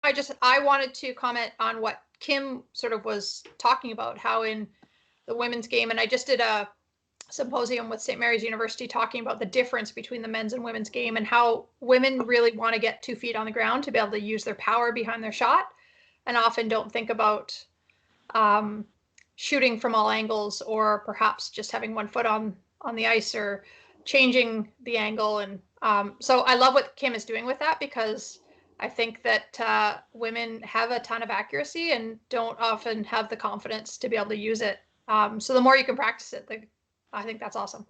I wanted to comment on what Kim sort of was talking about, how in the women's game, and I just did a symposium with St. Mary's University talking about the difference between the men's and women's game and how women really want to get 2 feet on the ground to be able to use their power behind their shot, and often don't think about shooting from all angles, or perhaps just having one foot on the ice, or changing the angle. And so I love what Kim is doing with that, because I think that women have a ton of accuracy and don't often have the confidence to be able to use it. So the more you can practice it, I think that's awesome.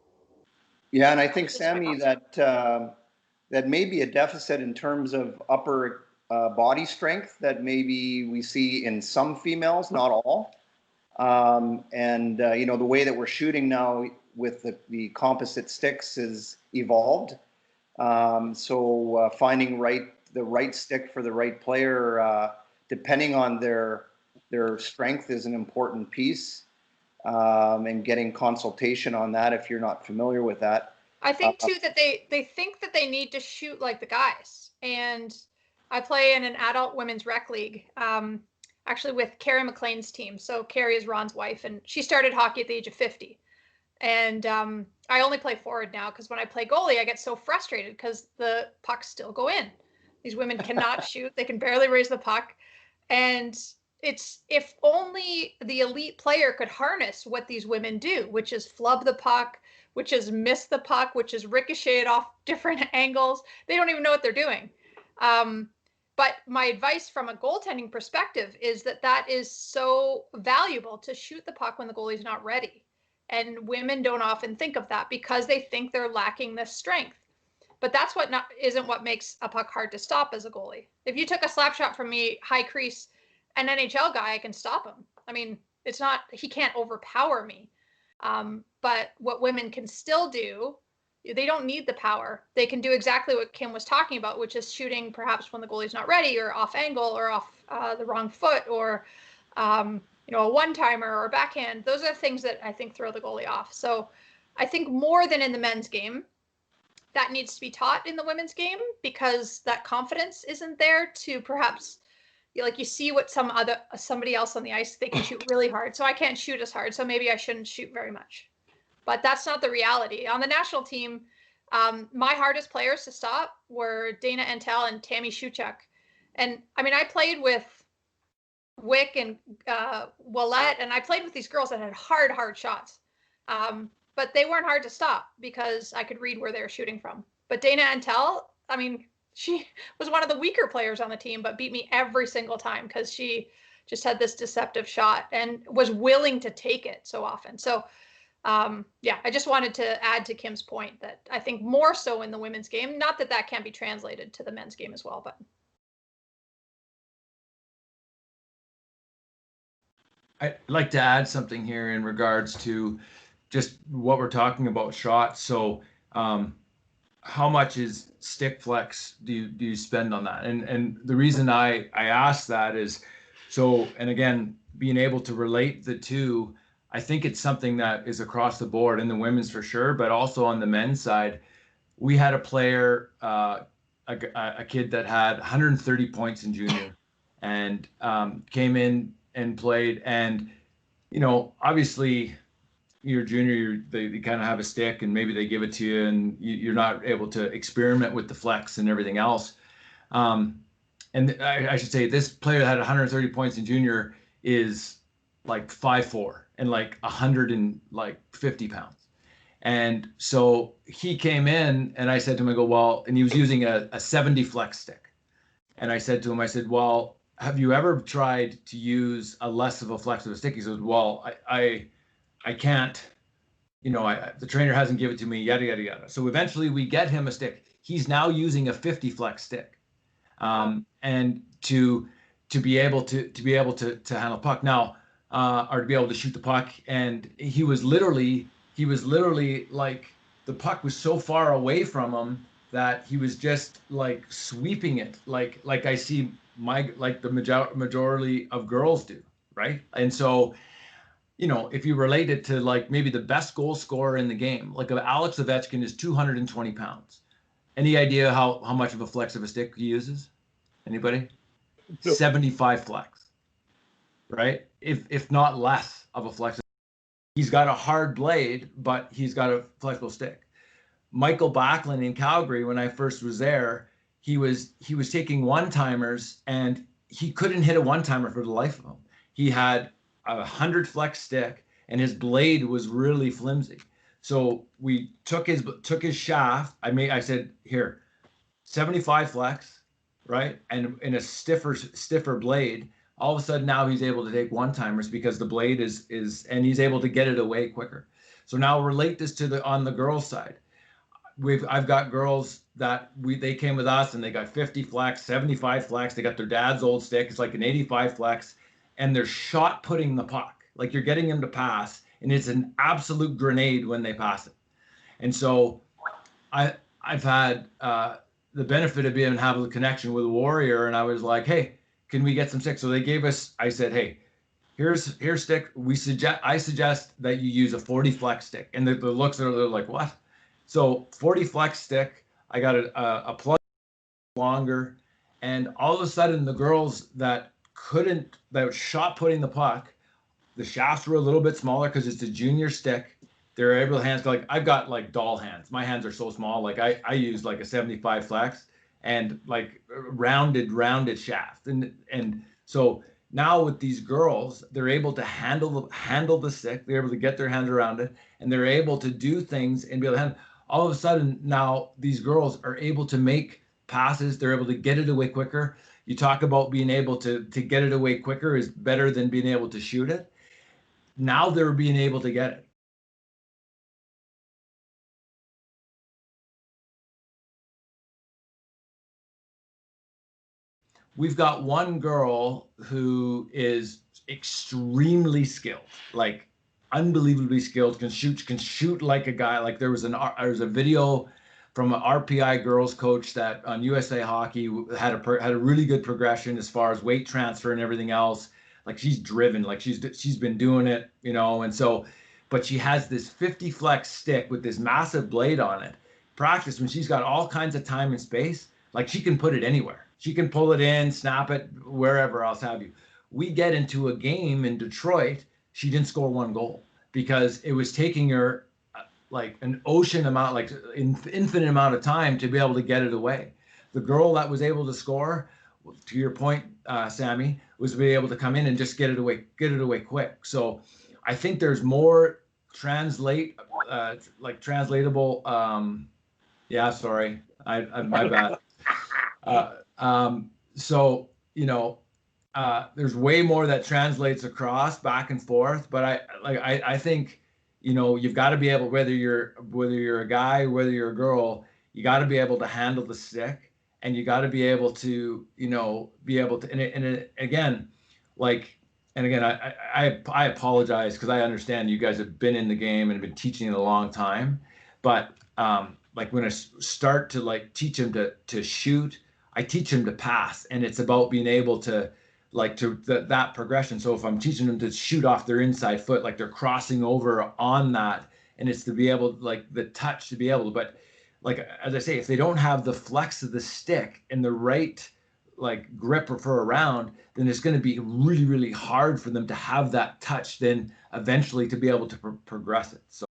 Yeah, and I think, Sami, that that may be a deficit in terms of upper body strength that maybe we see in some females, not all. You know, the way that we're shooting now with the composite sticks is evolved. Finding the right stick for the right player, depending on their strength, is an important piece. And getting consultation on that if you're not familiar with that. I think too that they think that they need to shoot like the guys. And I play in an adult women's rec league, actually with Carrie McLean's team. So Carrie is Ron's wife, and she started hockey at the age of 50. And I only play forward now because when I play goalie, I get so frustrated because the pucks still go in. These women cannot shoot. They can barely raise the puck. And it's, if only the elite player could harness what these women do, which is flub the puck, which is miss the puck, which is ricochet it off different angles. They don't even know what they're doing. But my advice from a goaltending perspective is that is so valuable, to shoot the puck when the goalie's not ready. And women don't often think of that because they think they're lacking this strength. But that's isn't what makes a puck hard to stop as a goalie. If you took a slap shot from me, high crease, an NHL guy, I can stop him. I mean, he can't overpower me. But what women can still do, they don't need the power. They can do exactly what Kim was talking about, which is shooting perhaps when the goalie's not ready, or off angle, or off the wrong foot, or a one-timer or a backhand. Those are things that I think throw the goalie off. So I think more than in the men's game, that needs to be taught in the women's game, because that confidence isn't there to perhaps, like, you see what somebody else on the ice, they can shoot really hard. So I can't shoot as hard, so maybe I shouldn't shoot very much. But that's not the reality. On the national team, my hardest players to stop were Dana Antel and Tammy Shuchuk. And I mean, I played with Wick and Willette, and I played with these girls that had hard shots. But they weren't hard to stop because I could read where they were shooting from. But Dana Antel, I mean, she was one of the weaker players on the team, but beat me every single time because she just had this deceptive shot and was willing to take it so often. So, yeah, I just wanted to add to Kim's point that I think more so in the women's game, not that can't be translated to the men's game as well, but. I'd like to add something here in regards to just what we're talking about shots. So how much is stick flex do you spend on that? And the reason I ask that is, so, and again, being able to relate the two, I think it's something that is across the board in the women's for sure, but also on the men's side. We had a player, a kid that had 130 points in junior, and came in and played. And, obviously you're junior, they kind of have a stick and maybe they give it to you, and you're not able to experiment with the flex and everything else. And I should say, this player that had 130 points in junior is like 5'4" and like 150 pounds. And so he came in, and I said to him, I go, well, and he was using a 70 flex stick. And I said to him, well, have you ever tried to use a less of a flexible stick? He says, well, I can't, the trainer hasn't given it to me, yada, yada, yada. So eventually we get him a stick. He's now using a 50 flex stick. And to be able to handle puck now, or to be able to shoot the puck. And he was literally like, the puck was so far away from him that he was just like sweeping it, like I see the majority of girls do, right? And so, if you relate it to like maybe the best goal scorer in the game, like Alex Ovechkin is 220 pounds. Any idea how much of a flex of a stick he uses? Anybody? 75 flex, right? If not less of a flex. He's got a hard blade, but he's got a flexible stick. Michael Backlund in Calgary, when I first was there, he was taking one-timers and he couldn't hit a one-timer for the life of him. He had a 100 flex stick and his blade was really flimsy. So we took his shaft. I said, here, 75 flex, right? And in a stiffer blade. All of a sudden now he's able to take one-timers because the blade is and he's able to get it away quicker. So now relate this to on the girls' side. I've got girls that they came with us and they got 50 flex, 75 flex. They got their dad's old stick. It's like an 85 flex, and they're shot putting the puck. Like you're getting them to pass, and it's an absolute grenade when they pass it. And so I've had the benefit of being having a connection with a Warrior, and I was like, hey, can we get some sticks? So they gave us. I said, hey, here's stick. I suggest that you use a 40 flex stick, and the looks are they're like, what? So 40 flex stick, I got a plug longer, and all of a sudden the girls that were shot putting the puck, the shafts were a little bit smaller because it's a junior stick. They're able to hands like I've got like doll hands. My hands are so small. Like I use like a 75 flex and like rounded shaft, and so now with these girls, they're able to handle the stick. They're able to get their hands around it, and they're able to do things and be able to handle. All of a sudden now these girls are able to make passes. They're able to get it away quicker. You talk about being able to get it away quicker is better than being able to shoot it. Now they're being able to get it. We've got one girl who is extremely skilled, like unbelievably skilled, can shoot like a guy. Like there was a video from an RPI girls coach that on USA Hockey had a really good progression as far as weight transfer and everything else. Like she's driven, like she's been doing it, and so, but she has this 50 flex stick with this massive blade on it. Practice when she's got all kinds of time and space, like she can put it anywhere. She can pull it in, snap it, wherever else have you. We get into a game in Detroit, she didn't score one goal because it was taking her like an ocean amount, like infinite amount of time to be able to get it away. The girl that was able to score, to your point, Sammy, was to be able to come in and just get it away quick. So I think there's more translatable. Yeah, sorry, my bad. So there's way more that translates across back and forth, but I think you've got to be able, whether you're a guy, whether you're a girl, you got to be able to handle the stick, and you got to be able to and again I apologize because I understand you guys have been in the game and have been teaching it a long time, but like when I start to like teach them to shoot, I teach them to pass, and it's about being able to that progression. So if I'm teaching them to shoot off their inside foot, like they're crossing over on that, and it's to be able, like the touch to be able to, but like, as I say, if they don't have the flex of the stick and the right like grip for a round, then it's going to be really, really hard for them to have that touch then eventually to be able to progress it. So.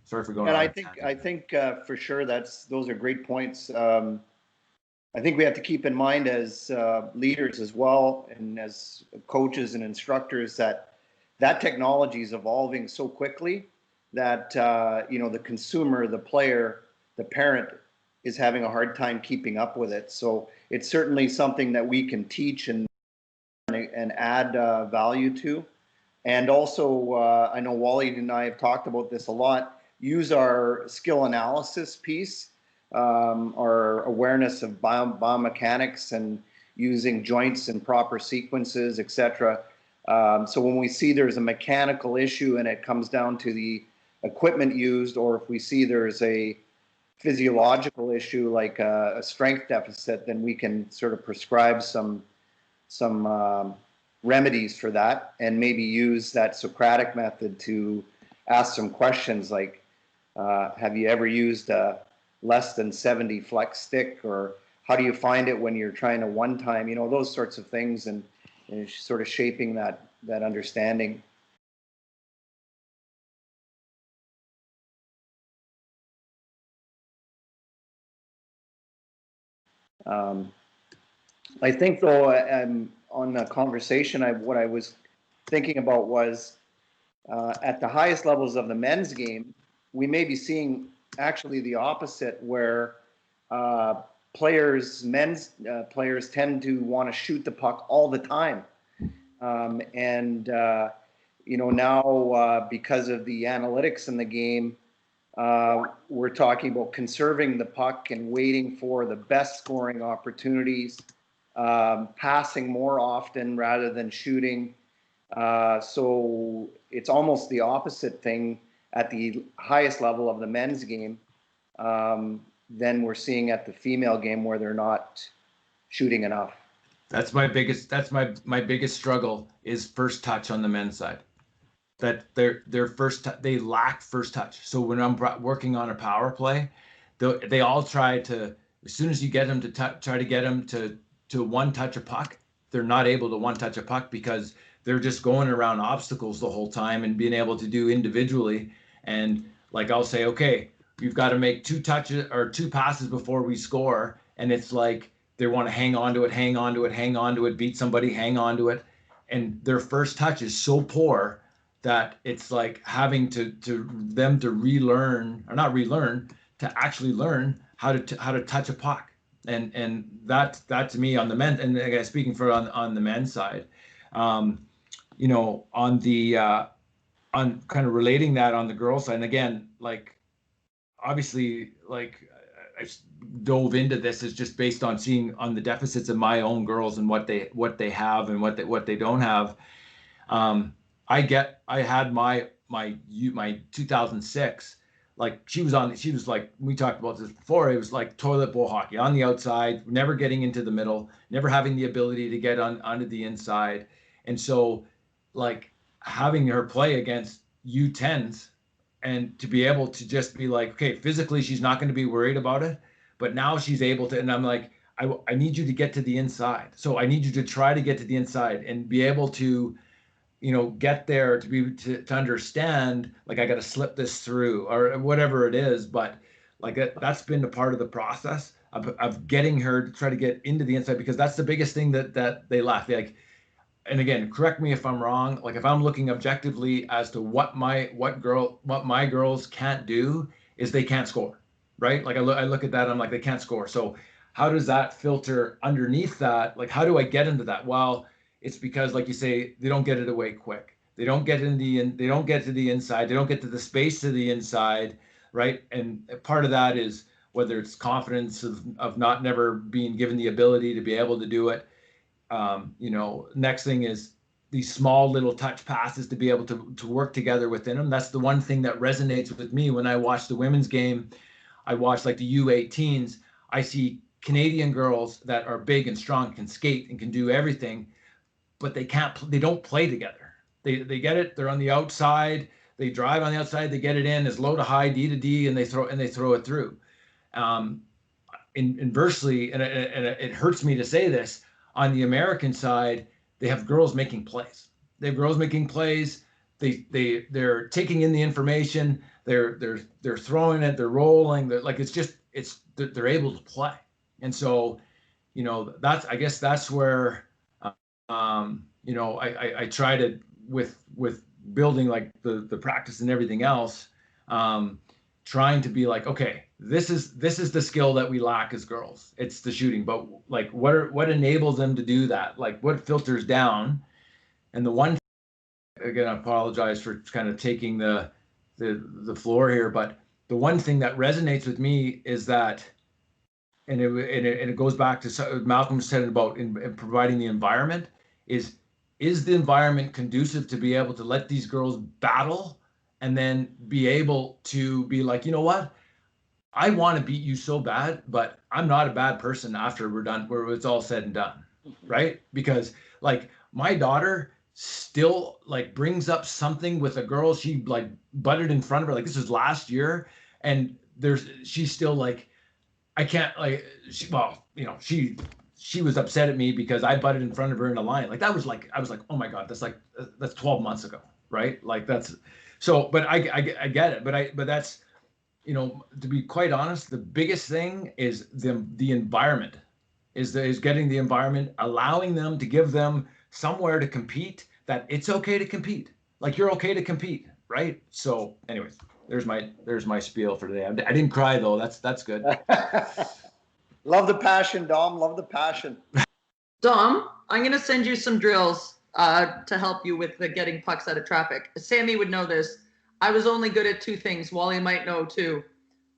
Sorry for going. And I think for sure those are great points. I think we have to keep in mind as leaders as well, and as coaches and instructors, that technology is evolving so quickly that the consumer, the player, the parent is having a hard time keeping up with it. So it's certainly something that we can teach and add value to. And also, I know Wally and I have talked about this a lot. Use our skill analysis piece, our awareness of biomechanics and using joints and proper sequences, etc. So when we see there's a mechanical issue and it comes down to the equipment used, or if we see there's a physiological issue like a strength deficit, then we can sort of prescribe some remedies for that, and maybe use that Socratic method to ask some questions like, Have you ever used a less than 70 flex stick, or how do you find it when you're trying to one time, those sorts of things, and sort of shaping that understanding. I think, though, on the conversation, what I was thinking about was at the highest levels of the men's game, we may be seeing actually the opposite, where men's players tend to want to shoot the puck all the time. Now because of the analytics in the game, we're talking about conserving the puck and waiting for the best scoring opportunities, passing more often rather than shooting. So it's almost the opposite thing at the highest level of the men's game than we're seeing at the female game, where they're not shooting enough. That's my biggest struggle, is first touch on the men's side. That they lack first touch. So when I'm working on a power play, they all try to, as soon as you get them to try to get them to one touch a puck, they're not able to one touch a puck because they're just going around obstacles the whole time and being able to do individually. And like, I'll say, okay, you've got to make 2 touches or 2 passes before we score. And it's like, they want to hang on to it, beat somebody, hang on to it. And their first touch is so poor that it's like having to relearn, or not relearn, to actually learn how to touch a puck. And that to me, on the men, and again, speaking for on the men's side, on kind of relating that on the girls' side, and again, like, obviously, like, I dove into this is just based on seeing on the deficits of my own girls and what they have and what they don't have. I had my 2006, like, she was like, we talked about this before, it was like toilet bowl hockey on the outside, never getting into the middle, never having the ability to get onto the inside. And so, like, having her play against U10s and to be able to just be like, okay, physically she's not going to be worried about it, but now she's able to, and I'm like, I need you to get to the inside. So I need you to try to get to the inside and be able to, get there, to understand, like, I got to slip this through or whatever it is. But like, that's been a part of the process of getting her to try to get into the inside, because that's the biggest thing that they lack. Like, and again, correct me if I'm wrong, like, if I'm looking objectively as to what my girls can't do, is they can't score, right? Like, I look at that, I'm like, they can't score. So how does that filter underneath that? Like, how do I get into that? Well, it's because, like you say, they don't get it away quick. They don't get they don't get to the inside. They don't get to the space to the inside, right? And part of that is whether it's confidence of never being given the ability to be able to do it. Next thing is these small little touch passes to be able to work together within them. That's the one thing that resonates with me when I watch the women's game. I watch, like, the U18s. I see Canadian girls that are big and strong, can skate and can do everything, but they don't play together. They get it. They're on the outside. They drive on the outside. They get it in as low to high, D to D, and they throw it through. Inversely, and it hurts me to say this, on the American side, they have girls making plays. They're taking in the information. They're throwing it. They're rolling. They're able to play. And so, I guess that's where, I try to, with building, like, the practice and everything else, trying to be like, okay, this is the skill that we lack as girls. It's the shooting, but, like, what enables them to do that? Like, what filters down? And the one, again, I apologize for kind of taking the floor here, but the one thing that resonates with me is that, and it goes back to Malcolm said about in providing the environment, is the environment conducive to be able to let these girls battle and then be able to be like, you know what? I want to beat you so bad, but I'm not a bad person after we're done, where it's all said and done, right? Because, like, my daughter still, like, brings up something with a girl she, like, butted in front of her. Like, this was last year, And she's still like, I can't, like, she was upset at me because I butted in front of her in the line. Like, that was like, I was like, oh my God, that's 12 months ago, right? Like, that's so, but I get it. But that's, to be quite honest, the biggest thing is the environment, is getting the environment, allowing them, to give them somewhere to compete, that it's okay to compete. Like, you're okay to compete, right? So anyways, there's my spiel for today. I didn't cry though. That's good. Love the passion, Dom. Love the passion. Dom, I'm going to send you some drills to help you with the getting pucks out of traffic. Sammy would know this. I was only good at two things. Wally might know too.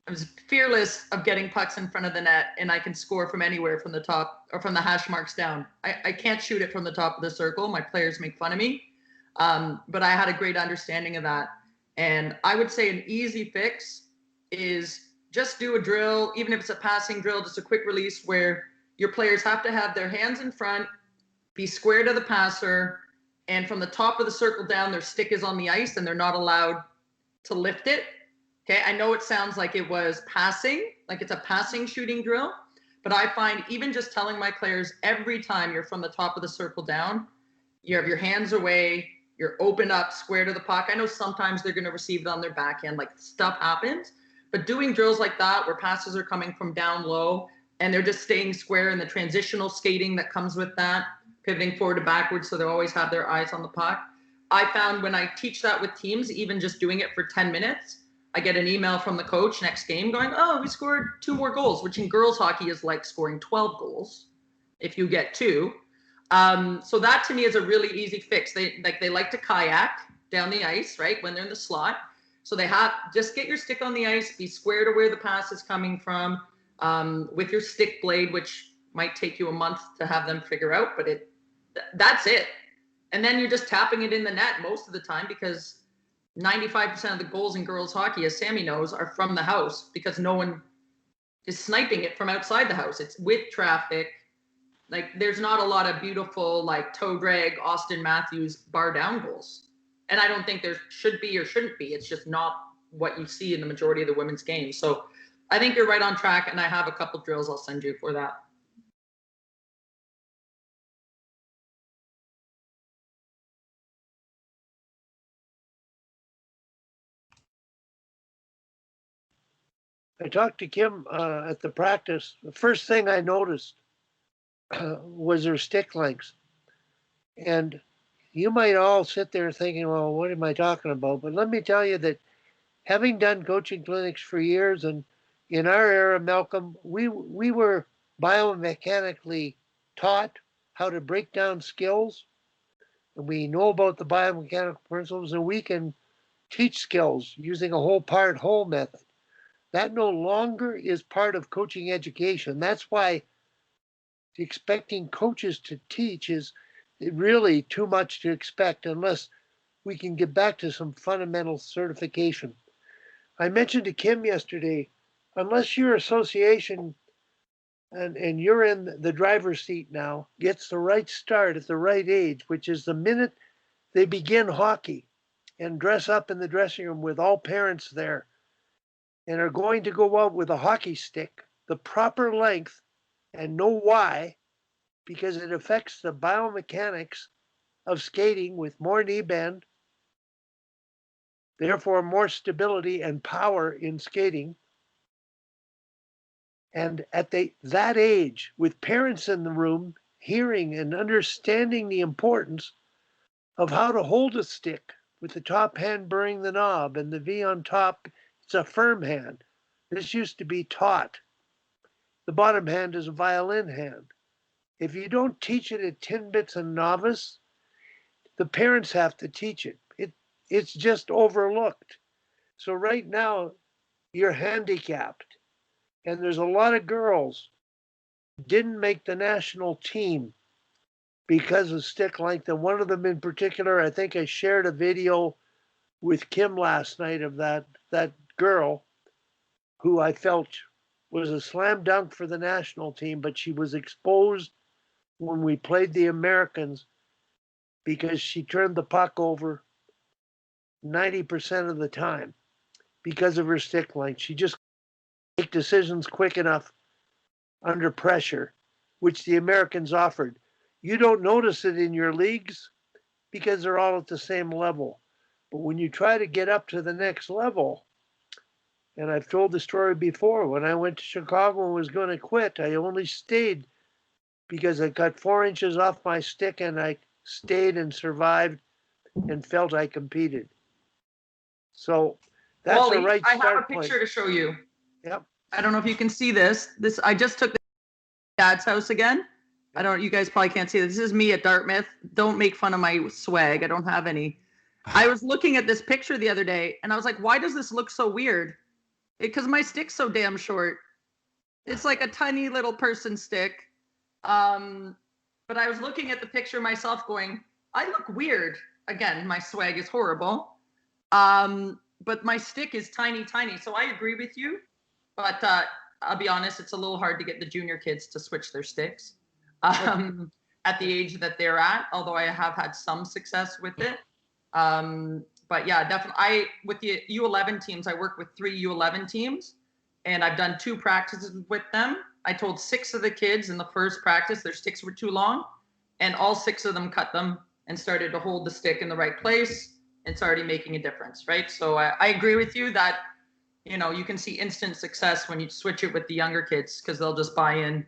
I was fearless of getting pucks in front of the net, and I can score from anywhere from the top or from the hash marks down. I can't shoot it from the top of the circle. My players make fun of me. But I had a great understanding of that. And I would say an easy fix is just do a drill, even if it's a passing drill, just a quick release where your players have to have their hands in front, be square to the passer, and from the top of the circle down, their stick is on the ice and they're not allowed to lift it. Okay, I know it sounds like it was passing, like it's a passing shooting drill, but I find even just telling my players every time you're from the top of the circle down, you have your hands away, you're open up, square to the puck. I know sometimes they're going to receive it on their backhand, like stuff happens, but doing drills like that where passes are coming from down low and they're just staying square, and the transitional skating that comes with that, pivoting forward to backwards so they always have their eyes on the puck. I found when I teach that with teams, even just doing it for 10 minutes, I get an email from the coach next game going, oh, we scored 2 more goals, which in girls hockey is like scoring 12 goals if you get 2. So that to me is a really easy fix. They like to kayak down the ice, right, when they're in the slot. So they have, just get your stick on the ice, be square to where the pass is coming from, with your stick blade, which might take you a month to have them figure out, but that's it. And then you're just tapping it in the net most of the time, because 95% of the goals in girls hockey, as Sammy knows, are from the house because no one is sniping it from outside the house. It's with traffic. Like, there's not a lot of beautiful, like, toe drag, Austin Matthews bar down goals. And I don't think there should be or shouldn't be. It's just not what you see in the majority of the women's games. So I think you're right on track, and I have a couple drills I'll send you for that. I talked to Kim at the practice. The first thing I noticed was her stick length. And you might all sit there thinking, well, what am I talking about? But let me tell you that having done coaching clinics for years, and in our era, Malcolm, we were biomechanically taught how to break down skills. And we know about the biomechanical principles, and we can teach skills using a whole part whole method. That no longer is part of coaching education. That's why expecting coaches to teach is really too much to expect unless we can get back to some fundamental certification. I mentioned to Kim yesterday, unless your association, and you're in the driver's seat now, gets the right start at the right age, which is the minute they begin hockey and dress up in the dressing room with all parents there, and are going to go out with a hockey stick, the proper length, and know why, because it affects the biomechanics of skating with more knee bend, therefore more stability and power in skating. And at that age, with parents in the room, hearing and understanding the importance of how to hold a stick with the top hand burring the knob and the V on top, it's a firm hand. This used to be taught. The bottom hand is a violin hand. If you don't teach it at Timbits and novice, the parents have to teach it. It's just overlooked. So right now, you're handicapped. And there's a lot of girls didn't make the national team because of stick length. And one of them in particular, I think I shared a video with Kim last night of that girl who I felt was a slam dunk for the national team, but she was exposed when we played the Americans because she turned the puck over 90% of the time. because of her stick length. She just make decisions quick enough under pressure, which the Americans offered. You don't notice it in your leagues because they're all at the same level. But when you try to get up to the next level, and I've told the story before, when I went to Chicago and was going to quit, I only stayed because I got 4 inches off my stick and I stayed and survived and felt I competed. So that's Wally, a right I have a start picture point. to show you. Yep. I don't know if you can see this. I just took the dad's house again. You guys probably can't see this. This is me at Dartmouth. Don't make fun of my swag. I don't have any. I was looking at this picture the other day and I was like, why does this look so weird? Because my stick's so damn short. It's like a tiny little person stick. But I was looking at the picture myself going, I look weird. Again, my swag is horrible. But my stick is tiny, tiny. So I agree with you. But I'll be honest, it's a little hard to get the junior kids to switch their sticks at the age that they're at, although I have had some success with it. But yeah, definitely. With the U11 teams, I work with 3 U11 teams, and I've done 2 practices with them. I told 6 of the kids in the first practice their sticks were too long, and all 6 of them cut them and started to hold the stick in the right place. It's already making a difference, right? So I agree with you that, you can see instant success when you switch it with the younger kids because they'll just buy in